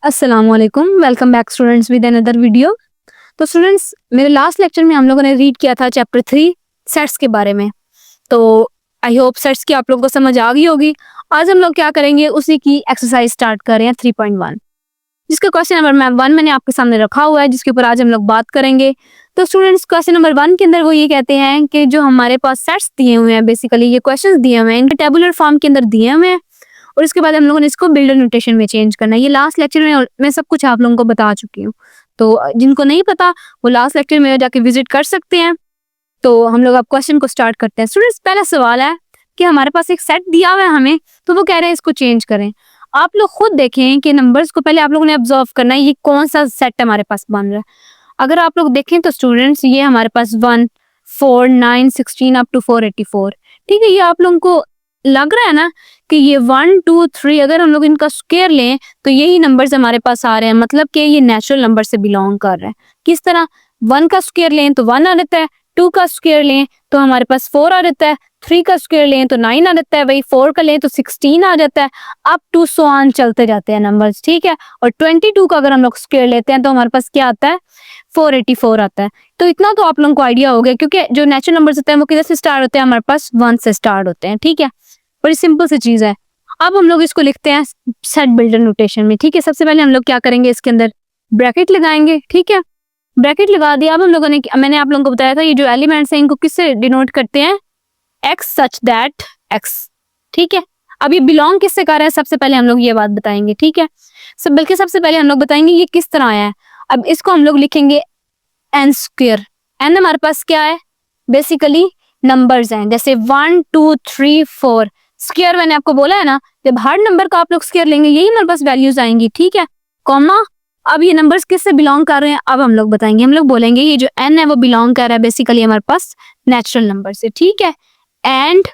अस्सलामुअलैकुम, welcome back students with another video. तो students, मेरे लास्ट लेक्चर में हम लोगों ने रीड किया था चैप्टर 3 सेट्स के बारे में। तो आई होप सेट्स की आप लोगों को समझ आ गई होगी। आज हम लोग क्या करेंगे, उसी की एक्सरसाइज स्टार्ट कर रहे हैं 3.1, जिसका क्वेश्चन नंबर 1 मैंने आपके सामने रखा हुआ है, जिसके ऊपर आज हम लोग बात करेंगे। तो स्टूडेंट्स, क्वेश्चन नंबर 1 के अंदर वो ये कहते हैं कि जो हमारे पास सेट्स दिए हुए हैं, बेसिकली ये क्वेश्चंस दिए हुए हैं, इनके टेबुलर फॉर्म के अंदर दिए हुए हैं और इसके बाद हम लोगों ने इसको बिल्डर नोटेशन में चेंज करना है। ये लास्ट लेक्चर में मैं सब कुछ आप लोगों को बता चुकी हूँ, तो जिनको नहीं पता वो लास्ट लेक्चर में जाके विजिट कर सकते हैं। तो हम लोग अब क्वेश्चन को स्टार्ट करते हैं। स्टूडेंट्स, पहला सवाल है कि हमारे पास एक सेट दिया हुआ है हमें, तो वो कह रहे हैं इसको चेंज करें। आप लोग खुद देखें कि नंबर्स को पहले आप लोगों ने ऑब्जर्व करना है, ये कौन सा सेट हमारे पास बन रहा है। अगर आप लोग देखें तो स्टूडेंट्स, ये हमारे पास 1, 4, 9, 16 अप टू 484, ठीक है। ये आप लोगों को लग रहा है ना कि ये 1, 2, 3 अगर हम लोग इनका स्क्वायर लें तो यही नंबर्स हमारे पास आ रहे हैं, मतलब कि ये नेचुरल नंबर से बिलोंग कर रहे हैं। किस तरह? 1 का स्क्वायर लें तो 1 आ जाता है, 2 का स्क्वायर लें तो हमारे पास 4 आ जाता है, 3 का स्क्वायर लें तो 9 आ जाता है, वही 4 का लें तो 16 आ जाता है, अप टू सो ऑन चलते जाते हैं नंबर्स, ठीक है। और 22 का अगर हम लोग स्क्वायर लेते हैं तो हमारे पास क्या आता है? 484 आता है। तो इतना तो आप लोगों को आइडिया हो गया, क्योंकि जो नेचुरल नंबर्स होते हैं वो किधर से स्टार्ट होते हैं? हमारे पास 1 से स्टार्ट होते हैं, ठीक है। बड़ी सिंपल सी चीज है। अब हम लोग इसको लिखते हैं सेट बिल्डर नोटेशन में, ठीक है। सबसे पहले हम लोग क्या करेंगे, इसके अंदर ब्रैकेट लगाएंगे, ठीक है। ब्रैकेट लगा दिया। अब हम लोगों ने, मैंने आप लोगों को बताया था, ये जो एलिमेंट्स हैं इनको किससे डिनोट करते हैं? एक्स सच दैट एक्स, ठीक है। अब ये बिलोंग किससे कर रहा है, सबसे पहले हम लोग ये बात बताएंगे, ठीक है। बल्कि सबसे पहले हम लोग बताएंगे ये किस तरह आया है। अब इसको हम लोग लिखेंगे एन स्क्वायर। एन हमारे पास क्या है? बेसिकली नंबर्स हैं, जैसे 1, 2, 3, 4 स्क्वायर मैंने आपको बोला है ना, जब हर नंबर का आप लोग स्क्वायर लेंगे यही हमारे पास वैल्यूज आएंगी, ठीक है। कॉमा, अब ये नंबर्स किससे बिलोंग कर रहे हैं अब हम लोग बताएंगे। हम लोग बोलेंगे ये जो n है वो बिलोंग कर रहा है बेसिकली हमारे पास नेचुरल नंबर से, ठीक है। एंड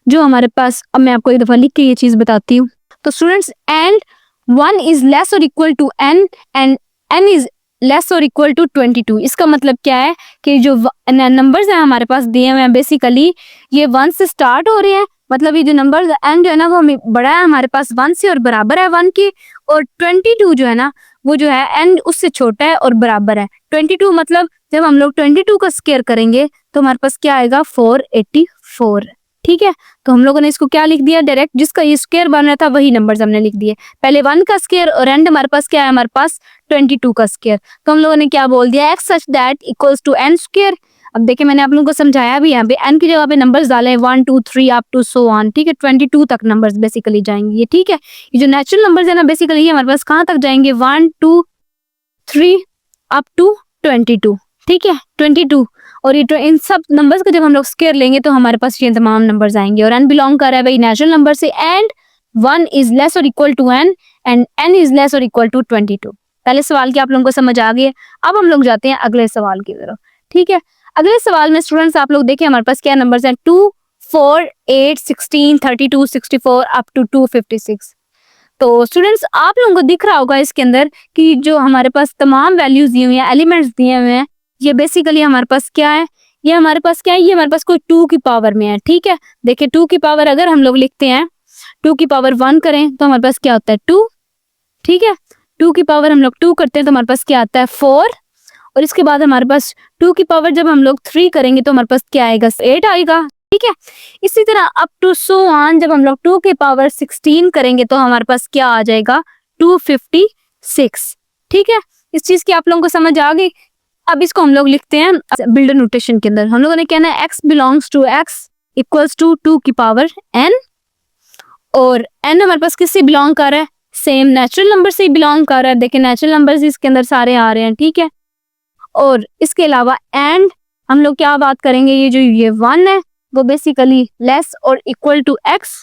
जो हमारे पास, अब मैं आपको एक दफा लिख के ये चीज बताती हूँ। तो स्टूडेंट्स, एंड 1 इज लेस और equal to n and n is less और इक्वल टू 22। इसका मतलब क्या है कि जो नंबर्स हैं हमारे पास दिए हुए हैं बेसिकली ये 1 से स्टार्ट हो रहे हैं, मतलब ये जो नंबर्स n जो है ना वो बड़ा है हमारे पास 1 से और बराबर है 1 की, और 22 जो है ना वो जो है n उससे छोटा है और बराबर है 22। मतलब जब हम लोग 22 का स्क्वायर करेंगे तो हमारे पास क्या आएगा? 484, ठीक है। तो हम लोगों ने इसको क्या लिख दिया? डायरेक्ट जिसका ये स्क्वायर बन रहा था वही नंबर्स हमने लिख दिए। पहले 1 का स्क्वायर और एंड हमारे पास क्या है? हमारे पास 22 का स्क्वायर। तो हम लोगों ने क्या बोल दिया? X such that equals to N square. अब देखिए मैंने आप लोगों को समझाया भी, यहाँ पे एन की जगह पे नंबर्स डाले 1, 2, 3 अप टू सो ऑन, ठीक है। 22 तक नंबर्स बेसिकली जाएंगे ये, ठीक है। ये जो नेचुरल नंबर्स है ना बेसिकली ये हमारे पास कहाँ तक जाएंगे? 1, 2, 3 अप टू 22, ठीक है। 22 और ये इन सब नंबर्स का जब हम लोग स्क्वायर लेंगे तो हमारे पास ये तमाम नंबर्स आएंगे, और n बिलोंग कर रहा है भाई नेचुरल नंबर से, एंड 1 इज लेस और equal to n and n is less और इक्वल टू 22। पहले सवाल की आप लोगों को समझ आ गई है। अब हम लोग जाते हैं अगले सवाल की तरफ, ठीक है। अगले सवाल में स्टूडेंट्स आप लोग देखिए हमारे पास क्या नंबर्स हैं? 2, 4, 8, 16, 32, 64 अप टू 256। तो स्टूडेंट्स आप लोगों को दिख रहा होगा इसके अंदर कि जो हमारे पास तमाम वैल्यूज दी हुई हैं, एलिमेंट्स दिए हुए हैं, ये बेसिकली हमारे पास क्या है? ये हमारे पास क्या है? ये हमारे पास कोई 2 की पावर में है, ठीक है। देखिए 2 की पावर अगर हम लोग लिखते हैं 2 की पावर 1 करें तो हमारे पास क्या होता है? 2, ठीक है। 2 की पावर हम लोग 2 करते हैं तो हमारे पास क्या आता है? 4, और इसके बाद हमारे पास 2 की पावर जब हम लोग 3 करेंगे तो हमारे पास क्या आएगा? 8 आएगा, ठीक है। इसी तरह अप टू सो ऑन जब हम लोग 2 की पावर 16 करेंगे तो हमारे पास क्या आ जाएगा? 256, ठीक है। इस चीज की आप लोगों को समझ आ गई। अब इसको हम लोग लिखते हैं बिल्डर नोटेशन के अंदर। हम लोगों ने कहना है x belongs to x equals to 2 की पावर n, और n हमारे पास किससे बिलोंग कर रहा है? सेम नेचुरल नंबर से बिलोंग कर रहा है। देखिए नेचुरल नंबर्स इसके अंदर सारे आ रहे हैं, ठीक है। और इसके अलावा एंड हम लोग क्या बात करेंगे? ये जो ये 1 है वो बेसिकली लेस और equal to x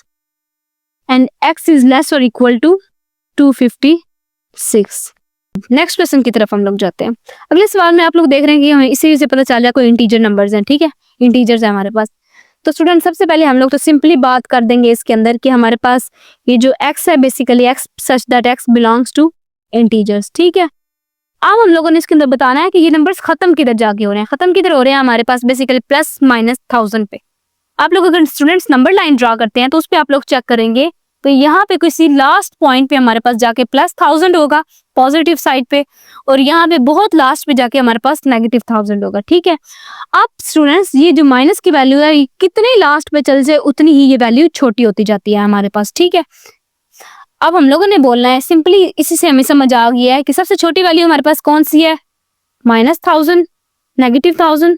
and x is less और इक्वल टू 256। नेक्स्ट क्वेश्चन की तरफ हम लोग जाते हैं। अगले सवाल में आप लोग देख रहे हैं कि हमें इसी से पता चल रहा है कोई इंटीजर नंबर्स हैं, ठीक है। इंटीजर्स है हमारे पास। तो स्टूडेंट सबसे पहले हम लोग तो सिंपली बात कर देंगे इसके अंदर कि हमारे पास ये जो x है basically x such that x belongs to integers, ठीक है। अब हम लोगों ने इसके अंदर बताना है कि ये नंबर्स खत्म किधर जाके हो रहे हैं। खत्म किधर हो रहे हैं? हमारे पास बेसिकली प्लस माइनस 1000 पे। आप लोग अगर स्टूडेंट्स नंबर लाइन ड्रा करते हैं तो उस पर आप लोग चेक करेंगे तो यहाँ पे किसी लास्ट पॉइंट पे हमारे पास जाके +1000 होगा पॉजिटिव साइड पे, और यहाँ पे बहुत लास्ट पे जाके हमारे पास -1000 होगा। ठीक है, अब स्टूडेंट्स ये जो माइनस की वैल्यू है ये कितनी लास्ट पे चल जाए उतनी ही ये वैल्यू छोटी होती जाती है हमारे पास। ठीक है, अब हम लोगों ने बोलना है सिंपली, इसी से हमें समझ आ गया है कि सबसे छोटी वैल्यू हमारे पास कौन सी है, -1000, -1000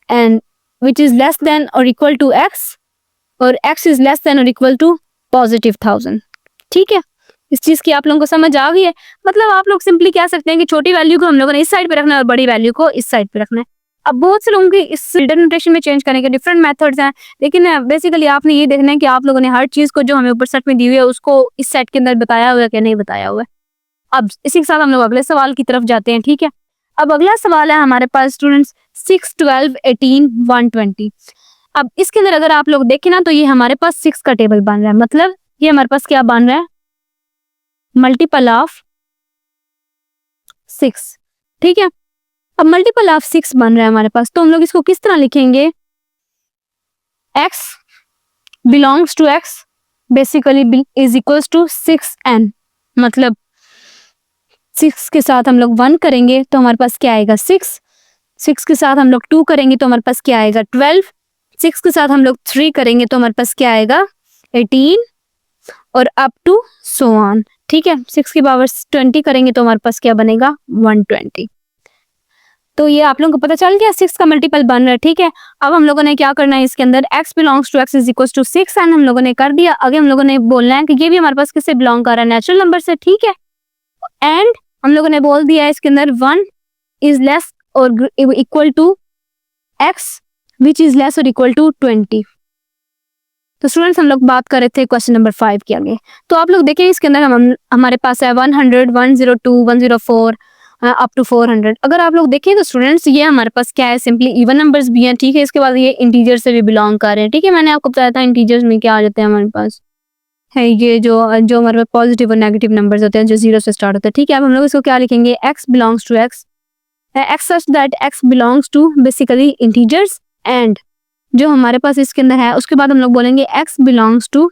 and which is less than और इक्वल टू x, और x इज लेस देन और इक्वल टू +1000। ठीक है, इस चीज की आप लोगों को समझ आ गई है। मतलब आप लोग सिंपली कह सकते हैं कि छोटी वैल्यू को हम लोगों ने इस साइड पे रखना है और बड़ी वैल्यू को इस साइड पे रखना है। अब बहुत से लोगों की इस नोटेशन में चेंज करने के डिफरेंट मेथड्स हैं, लेकिन बेसिकली आपने ये देखना है कि आप लोगों ने हर चीज को जो हमें ऊपर सेट में दी हुई है उसको इस सेट के अंदर बताया हुआ है कि नहीं बताया हुआ है। अब इसी के साथ हम लोग अगले सवाल की तरफ जाते हैं। ठीक है, अब अगला सवाल है हमारे पास स्टूडेंट्स 6, 12, 18, 120। अब इसके अंदर अगर आप लोग देखें ना तो ये हमारे पास 6 का टेबल बन रहा है, मतलब ये हमारे पास क्या बन रहा है, मल्टीपल ऑफ 6। ठीक है, अब मल्टीपल ऑफ 6 बन रहा है हमारे पास, तो हम लोग इसको किस तरह लिखेंगे, x belongs to x basically is equals to 6n, मतलब 6 के साथ हम लोग 1 करेंगे तो हमारे पास क्या आएगा 6, 6 के साथ हम लोग 2 करेंगे तो हमारे पास क्या आएगा 12, 6 के साथ हम लोग 3 करेंगे तो हमारे पास क्या आएगा 18, और अप टू सो ऑन। ठीक है, 6 की पावर 20 करेंगे तो हमारे पास क्या बनेगा 120। तो ये आप लोगों को पता चल गया 6 का मल्टीपल बन रहा है। ठीक है, अब हम लोगों ने क्या करना है, इसके अंदर x belongs to x is equal to 6 and हम लोगों ने कर दिया। आगे हम लोगों ने बोलना है कि ये भी हमारे पास किससे बिलोंग कर रहा है, नेचुरल नंबर से। ठीक है, एंड हम लोगों ने बोल दिया है इसके अंदर 1 इज लेस और equal to x which is less और इक्वल टू 20। तो स्टूडेंट्स हम लोग बात कर रहे थे क्वेश्चन नंबर 5 के आगे। तो आप लोग देखें इसके अंदर हमारे पास है 100, 102, 104 अप टू 400। अगर आप लोग देखें तो स्टूडेंट्स ये हमारे पास क्या है, सिंपली इवन नंबर्स भी हैं। ठीक है, इसके बाद ये इंटीजर से भी बिलोंग कर रहे हैं। ठीक है, मैंने आपको बताया था इंटीजर्स में क्या आ जाते हैं, हमारे पास है ये जो हमारे पास पॉजिटिव और नेगेटिव नंबर्स होते हैं जो 0 से स्टार्ट होते हैं। ठीक है, अब हम लोग इसको क्या लिखेंगे, x belongs to x such that x belongs to basically integers, and जो हमारे पास इसके अंदर है उसके बाद हम लोग बोलेंगे x belongs to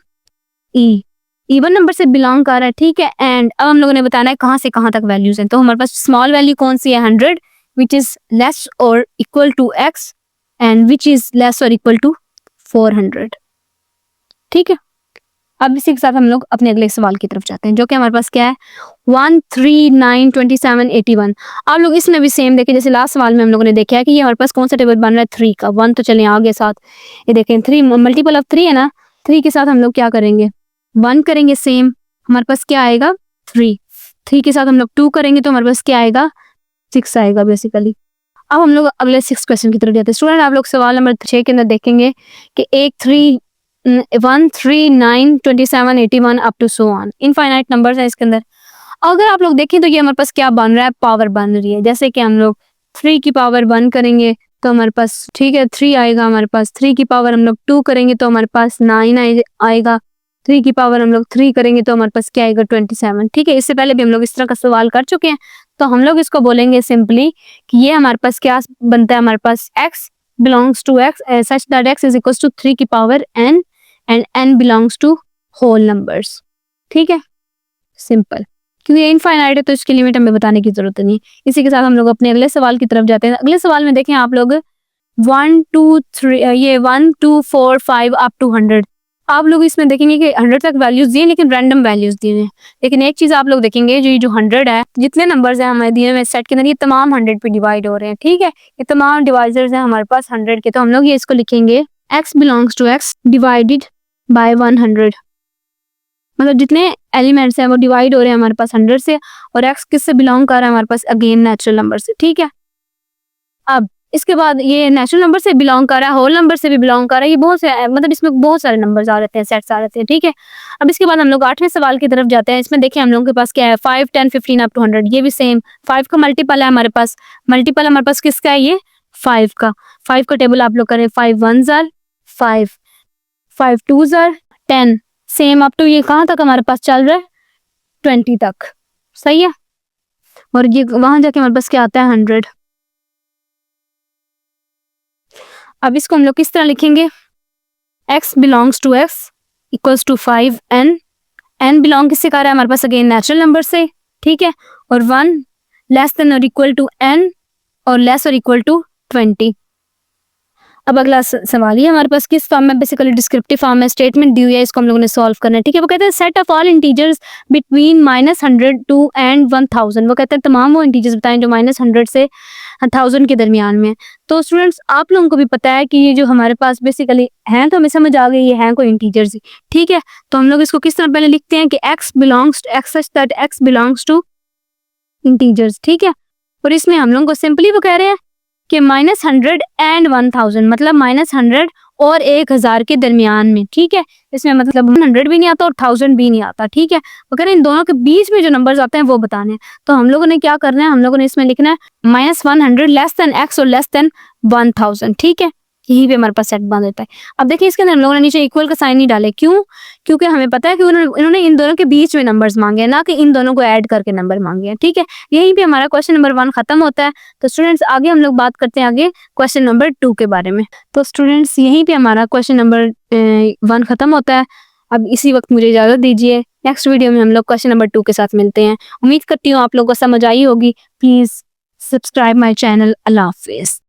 e, even number से बिलोंग कर रहा है। ठीक है, एंड अब हम लोगों ने बताना है कहाँ से कहाँ तक वैल्यूज हैं। तो हमारे पास स्मॉल वैल्यू कौन सी है 100 विच इज लेस और equal to x and which is less और इक्वल टू 400। ठीक है, अब इसी के साथ हम लोग अपने अगले सवाल की तरफ जाते हैं जो कि हमारे पास क्या है 1, 3, 9, 27, 81। आप लोग इसमें भी सेम देखें जैसे लास्ट सवाल में हम लोगों ने देखा है कि ये हमारे पास कौन सा टेबल बन रहा है 3 का। 1 तो चले आगे साथ, ये देखें 3 मल्टीपल ऑफ 3 है ना, 3 के साथ हम लोग क्या करेंगे 1 करेंगे, सेम हमारे पास क्या आएगा 3 के साथ हम लोग 2 करेंगे तो हमारे पास क्या आएगा 6 आएगा बेसिकली। अब हम लोग अगले 6 क्वेश्चन की तरफ जाते हैं। स्टूडेंट आप लोग सवाल नंबर 6 के अंदर देखेंगे कि 1, 3, 1, 3, 9, 27, 81 up to so on, infinite numbers है इसके अंदर। अगर आप लोग देखें तो ये हमारे पास क्या बन रहा है, पावर बन रही है। जैसे कि हम लोग 3 की पावर 1 करेंगे तो हमारे पास ठीक है 3 आएगा हमारे पास, 3 की पावर हम लोग 2 करेंगे तो हमारे पास 9 आएगा, 3 की पावर हम लोग 3 करेंगे तो हमारे पास क्या आएगा 27। ठीक है, इससे पहले भी हम लोग इस तरह का सवाल कर चुके हैं, तो हम लोग इसको बोलेंगे सिंपली कि ये हमारे पास क्या बनता है, हमारे पास x belongs to x such that x is equal to 3 की power n and n belongs to whole numbers. ठीक है, सिंपल, क्योंकि ये इनफाइनाइट है तो इसकी लिमिट हमें बताने की जरूरत नहीं। इसी के साथ हम लोग अपने अगले सवाल की तरफ जाते हैं। अगले सवाल में देखें आप लोग 1, 2, 3 ये 1, 2, 4, 5 अप टू 100। आप लोग इसमें देखेंगे कि 100 तक वैल्यूज दिए लेकिन रैंडम वैल्यूज दिए हैं। लेकिन एक चीज आप लोग देखेंगे जो 100 है, जितने नंबर्स हैं हमारे दिए हुए सेट के अंदर ये तमाम 100 पे डिवाइड हो रहे हैं। ठीक है, ये तमाम डिवाइजर्स हैं हमारे पास 100 के, तो हम लोग ये इसको लिखेंगे x belongs to x divided by 100, मतलब जितने एलिमेंट्स हैं वो डिवाइड हो रहे हैं हमारे पास 100 से, और x किससे बिलोंग कर रहा है हमारे पास अगेन नेचुरल नंबर से। ठीक है, अब इसके बाद ये नेचुरल नंबर से बिलोंग कर रहा है, होल नंबर से भी बिलोंग कर रहा है, ये बहुत से मतलब इसमें बहुत सारे नंबर्स आ जाते हैं, सेट्स आ जाते हैं। ठीक है, अब इसके बाद हम लोग 8वें सवाल की तरफ जाते हैं। इसमें देखिए हम लोगों के पास क्या है 5, 10, 15 अप टू 100, ये भी सेम 5 का मल्टीपल है हमारे पास। मल्टीपल हमारे पास किसका है, ये 5 का। 5 का टेबल आप लोग करें 5 1s are 5, 5 2s are 10, same up to ये कहाँ तक हमारे पास चल रहा है 20 तक। सही है, और ये वहां जाके हमारे पास क्या आता है 100। अब इसको हम लोग किस तरह लिखेंगे, x belongs to x equals to 5n n belong किससे कर रहा है हमारे पास, अगेन नेचुरल नंबर से, ठीक है, और 1 लेस देन और इक्वल टू n और लेस और इक्वल टू 20। अब अगला सवाल ये हमारे पास किस फॉर्म में, बेसिकली डिस्क्रिप्टिव फॉर्म में स्टेटमेंट दी हुई है, इसको हम लोगों ने सॉल्व करना है, ठीक है। वो कहते हैं set of all integers between -100 to and 1000। वो कहते हैं तमाम वो इंटीजर्स बताएं जो -100 से 1000 के दरमियान में। तो स्टूडेंट्स आप लोगों को भी पता है कि ये जो हमारे पास बेसिकली हैं, तो हमें समझ आ गई ये हैं कोई इंटीजर्स, ठीक है। तो हम लोग इसको किस तरह पहले लिखते हैं कि x बिलोंग्स टू इंटीजर्स, ठीक है। और इसमें हम लोगों को सिंपली वो कह रहे हैं कि -100 एंड 1000, मतलब -100 और 1000 के दरमियान में, ठीक है। इसमें मतलब 100 भी नहीं आता और 1000 भी नहीं आता, ठीक है। अगर इन दोनों के बीच में जो नंबर्स आते हैं वो बताने हैं, तो हम लोगों ने क्या करना है, हम लोगों ने इसमें लिखना है -100 लेस देन x और लेस देन 1000, ठीक है। यही पे हमारे पास सेट बन देता है। अब देखिए इसके अंदर हम लोगों ने नीचे इक्वल का साइन नहीं डाले, क्यों? क्योंकि हमें पता है कि इन्होंने इन दोनों के बीच में नंबर्स मांगे हैं, ना कि इन दोनों को ऐड करके नंबर मांगे हैं, ठीक है। यहीं पे हमारा क्वेश्चन नंबर 1 खत्म होता है। तो स्टूडेंट्स आगे हम लोग बात करते हैं आगे क्वेश्चन नंबर 2 के बारे में। तो स्टूडेंट्स यहीं पे हमारा क्वेश्चन नंबर 1 खत्म होता है। अब इसी वक्त मुझे इजाजत दीजिए, नेक्स्ट वीडियो में हम लोग क्वेश्चन नंबर 2 के साथ मिलते हैं। उम्मीद करती हूँ आप लोगों को समझ आई होगी। Please subscribe my channel. Allah Hafiz.